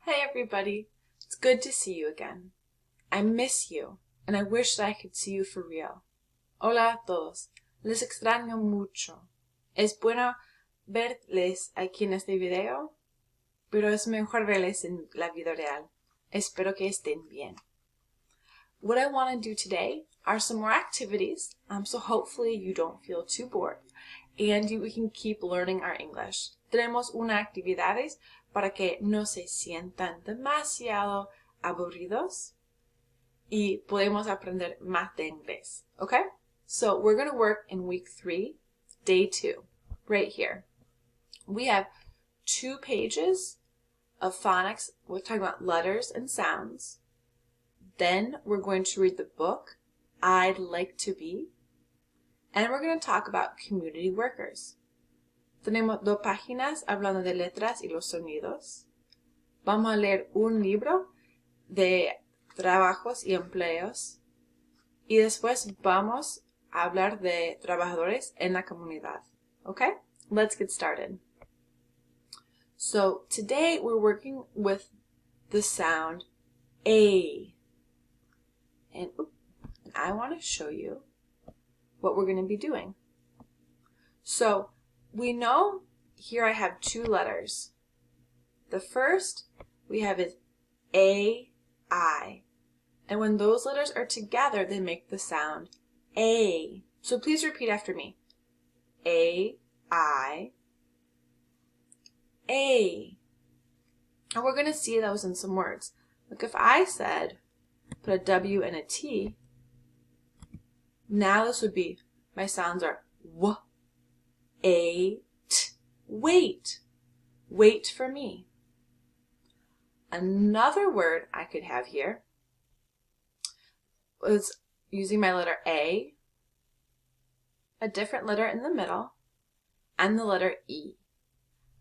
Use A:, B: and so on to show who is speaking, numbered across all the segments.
A: Hey everybody, it's good to see you again. I miss you, and I wish that I could see you for real. Hola a todos, les extraño mucho. Es bueno verles aquí en este video, pero es mejor verles en la vida real. Espero que estén bien. What I want to do today are some more activities, so hopefully you don't feel too bored, and we can keep learning our English. Tenemos unas actividades para que no se sientan demasiado aburridos y podemos aprender más de inglés, okay? So we're going to work in week 3, day 2, right here. We have 2 pages of phonics. We're talking about letters and sounds. Then we're going to read the book, I'd Like to Be, and we're going to talk about community workers. Tenemos 2 páginas hablando de letras y los sonidos. Vamos a leer un libro de trabajos y empleos. Y después vamos a hablar de trabajadores en la comunidad. Okay? Let's get started. So today we're working with the sound A. And I want to show you what we're going to be doing. So we know here I have 2 letters. The first we have is A-I. And when those letters are together, they make the sound A. So please repeat after me. A-I. A. And we're going to see those in some words. Look, if I said, put a W and a T, now this would be, my sounds are W, A, T. Wait. Wait for me. Another word I could have here was using my letter A, a different letter in the middle, and the letter E.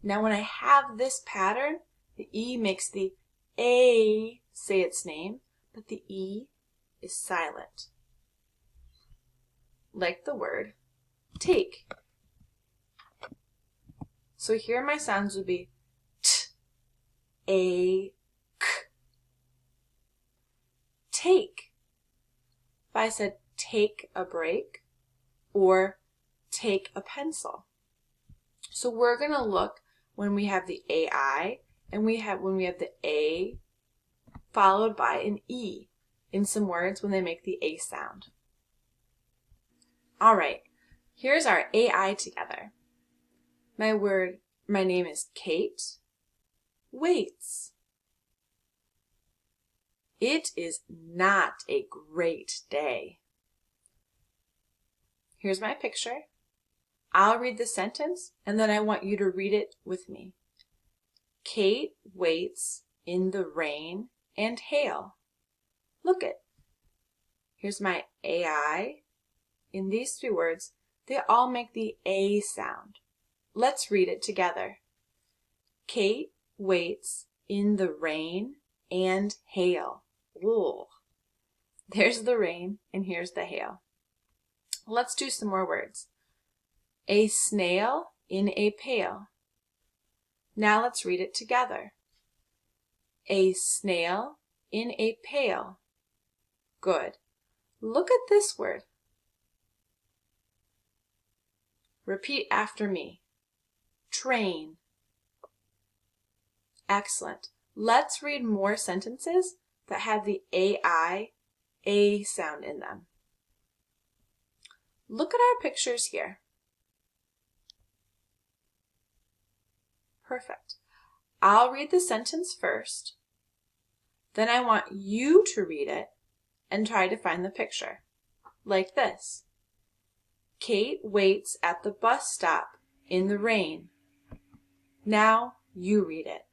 A: Now when I have this pattern, the E makes the A say its name, but the E is silent. Like the word take. So here my sounds would be T, A, K. Take. If I said take a break or take a pencil. So we're going to look when we have the AI and when we have the A followed by an E in some words when they make the A sound. All right, here's our AI together. My name is Kate Waits. It is not a great day. Here's my picture. I'll read the sentence and then I want you to read it with me. Kate waits in the rain and hail. Look it. Here's my AI. In these 3 words, they all make the A sound. Let's read it together. Kate waits in the rain and hail. Ooh. There's the rain and here's the hail. Let's do some more words. A snail in a pail. Now let's read it together. A snail in a pail. Good. Look at this word. Repeat after me. Train. Excellent. Let's read more sentences that have the AI, A sound in them. Look at our pictures here. Perfect. I'll read the sentence first. Then I want you to read it and try to find the picture. Like this. Kate waits at the bus stop in the rain. Now you read it.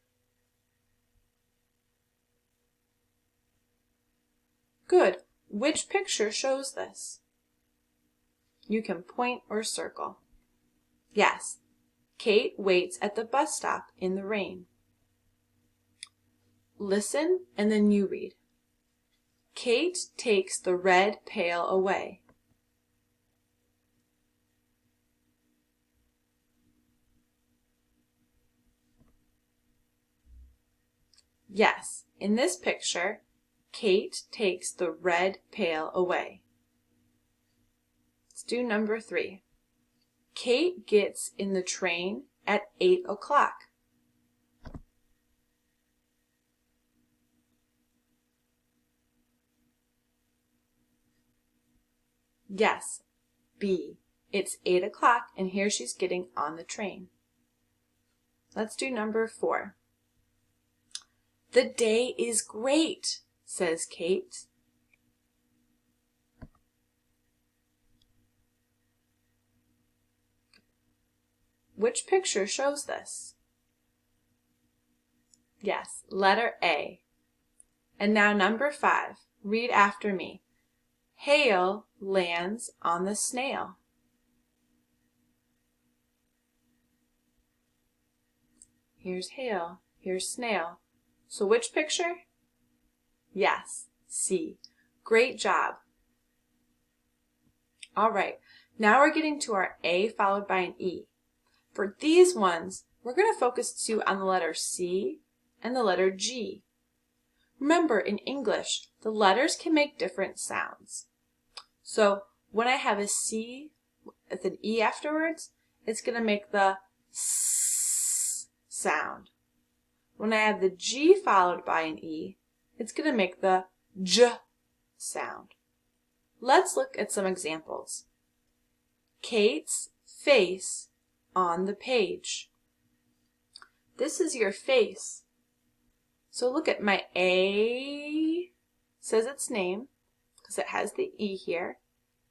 A: Good. Which picture shows this? You can point or circle. Yes. Kate waits at the bus stop in the rain. Listen and then you read. Kate takes the red pail away. Yes, in this picture, Kate takes the red pail away. Let's do number 3. Kate gets in the train at 8 o'clock. Yes, B. It's 8 o'clock and here she's getting on the train. Let's do number 4. The day is great, says Kate. Which picture shows this? Yes, letter A. And now number 5. Read after me. Hail lands on the snail. Here's hail, here's snail. So which picture? Yes, C. Great job. All right, now we're getting to our A followed by an E. For these ones, we're going to focus too on the letter C and the letter G. Remember, in English, the letters can make different sounds. So when I have a C with an E afterwards, it's going to make the S sound. When I have the G followed by an E, it's going to make the J sound. Let's look at some examples. Kate's face on the page. This is your face. So look at my A, says its name, because it has the E here,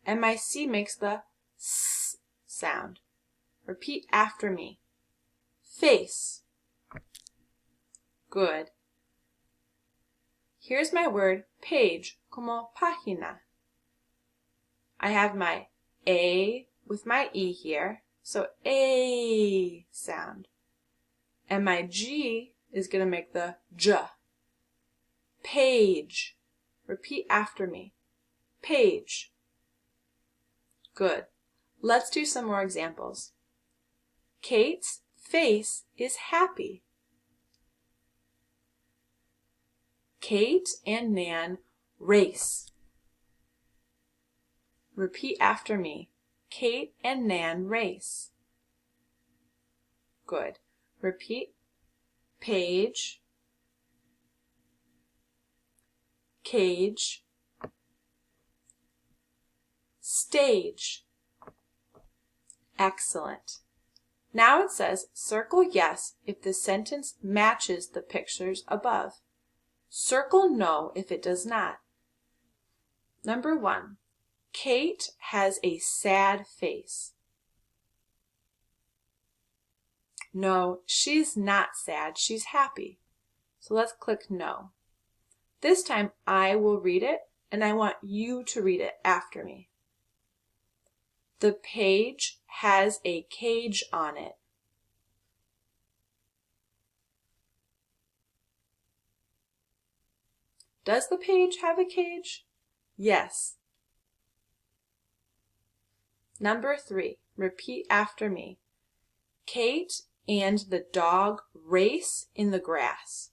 A: and my C makes the S sound. Repeat after me. Face. Good. Here's my word page, como página. I have my A with my E here, so A sound. And my G is going to make the J. Page. Repeat after me. Page. Good. Let's do some more examples. Kate's face is happy. Kate and Nan race. Repeat after me. Kate and Nan race. Good. Repeat. Page. Cage. Stage. Excellent. Now it says circle yes if the sentence matches the pictures above. Circle no if it does not. Number 1. Kate has a sad face. No, she's not sad. She's happy. So let's click no. This time I will read it and I want you to read it after me. The page has a cage on it. Does the page have a cage? Yes. Number 3, repeat after me. Kate and the dog race in the grass.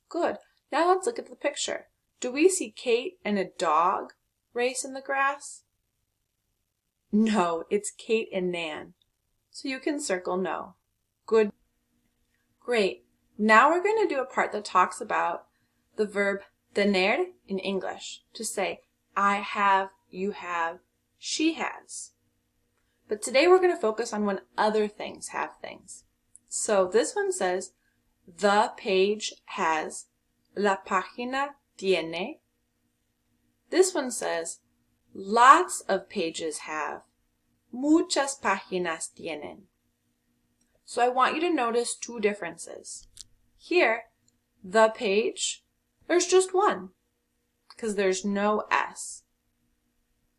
A: Good. Now let's look at the picture. Do we see Kate and a dog race in the grass? No, it's Kate and Nan. So you can circle no. Good. Great. Now we're going to do a part that talks about the verb tener in English, to say I have, you have, she has. But today we're going to focus on when other things have things. So this one says, the page has, la página tiene. This one says, lots of pages have, muchas páginas tienen. So I want you to notice 2 differences. Here, the page, there's just one, because there's no S.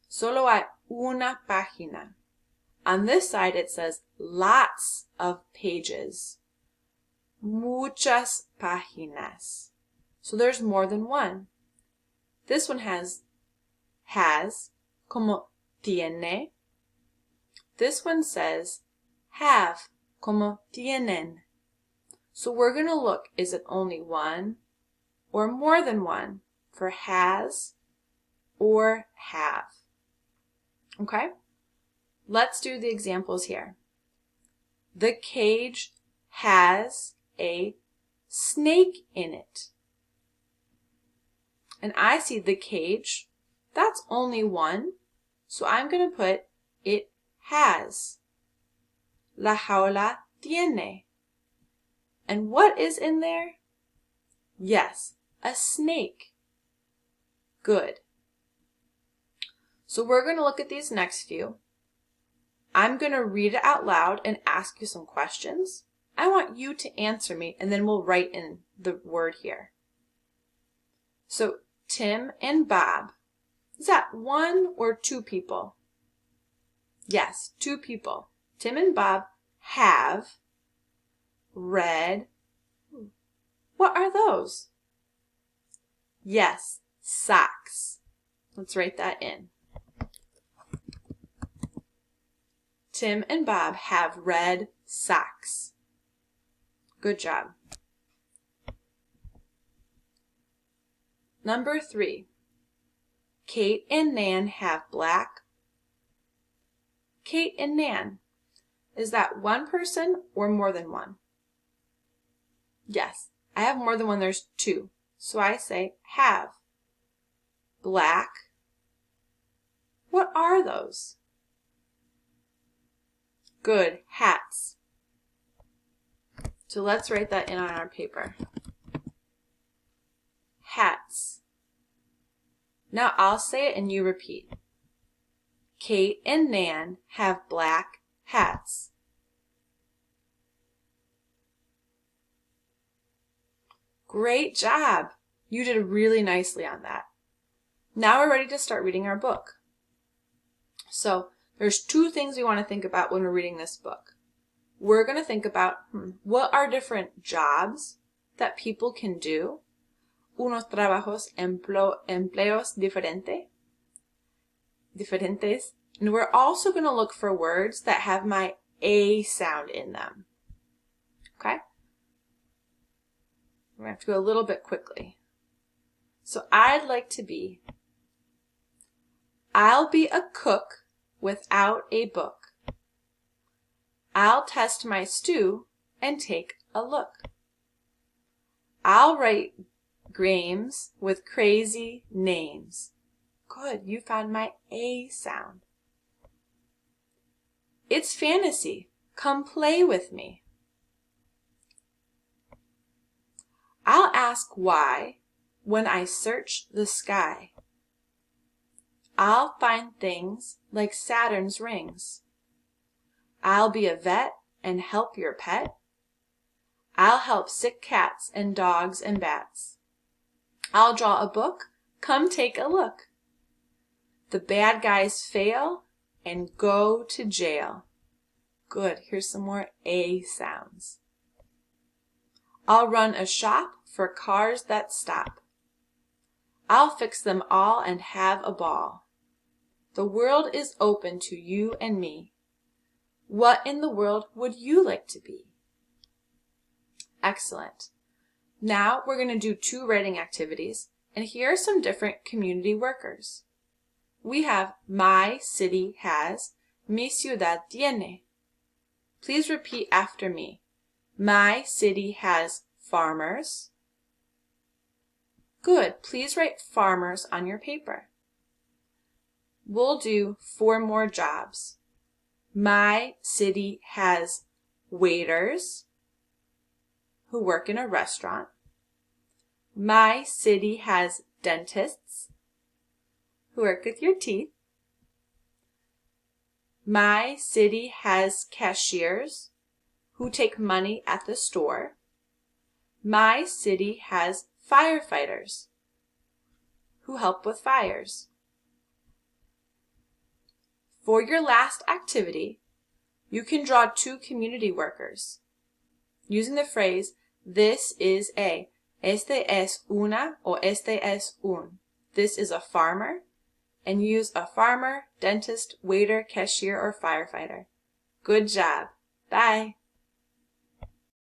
A: Solo hay una página. On this side it says lots of pages. Muchas páginas. So there's more than one. This one has, como tiene. This one says have, como tienen. So we're going to look, is it only one or more than one for has or have? Okay? Let's do the examples here. The cage has a snake in it. And I see the cage, that's only one, so I'm going to put it has. La jaula tiene. And what is in there? Yes, a snake. Good. So we're going to look at these next few. I'm going to read it out loud and ask you some questions. I want you to answer me, and then we'll write in the word here. So, Tim and Bob. Is that one or two people? Yes, two people. Tim and Bob have red. What are those? Yes, socks. Let's write that in. Tim and Bob have red socks. Good job. Number 3. Kate and Nan have black. Kate and Nan. Is that one person or more than one? Yes, I have more than one. There's two. So I say have. Black. What are those? Good, hats. So let's write that in on our paper. Hats. Now I'll say it and you repeat. Kate and Nan have black hats. Great job! You did really nicely on that. Now we're ready to start reading our book. So there's two things we want to think about when we're reading this book. We're going to think about what are different jobs that people can do. Unos trabajos, empleos diferentes. And we're also going to look for words that have my A sound in them. Okay? We're going to have to go a little bit quickly. So I'd like to be, I'll be a cook without a book. I'll test my stew and take a look. I'll write games with crazy names. Good, you found my A sound. It's fantasy. Come play with me. I'll ask why when I search the sky. I'll find things like Saturn's rings. I'll be a vet and help your pet. I'll help sick cats and dogs and bats. I'll draw a book. Come take a look. The bad guys fail and go to jail. Good. Here's some more A sounds. I'll run a shop for cars that stop. I'll fix them all and have a ball. The world is open to you and me. What in the world would you like to be? Excellent. Now we're going to do 2 writing activities, and here are some different community workers. We have my city has, mi ciudad tiene. Please repeat after me. My city has farmers. Good. Please write farmers on your paper. We'll do 4 more jobs. My city has waiters who work in a restaurant. My city has dentists who work with your teeth. My city has cashiers who take money at the store. My city has firefighters who help with fires. For your last activity, you can draw 2 community workers using the phrase, this is a. Este es una o este es un. This is a farmer, and use a farmer, dentist, waiter, cashier, or firefighter. Good job. Bye.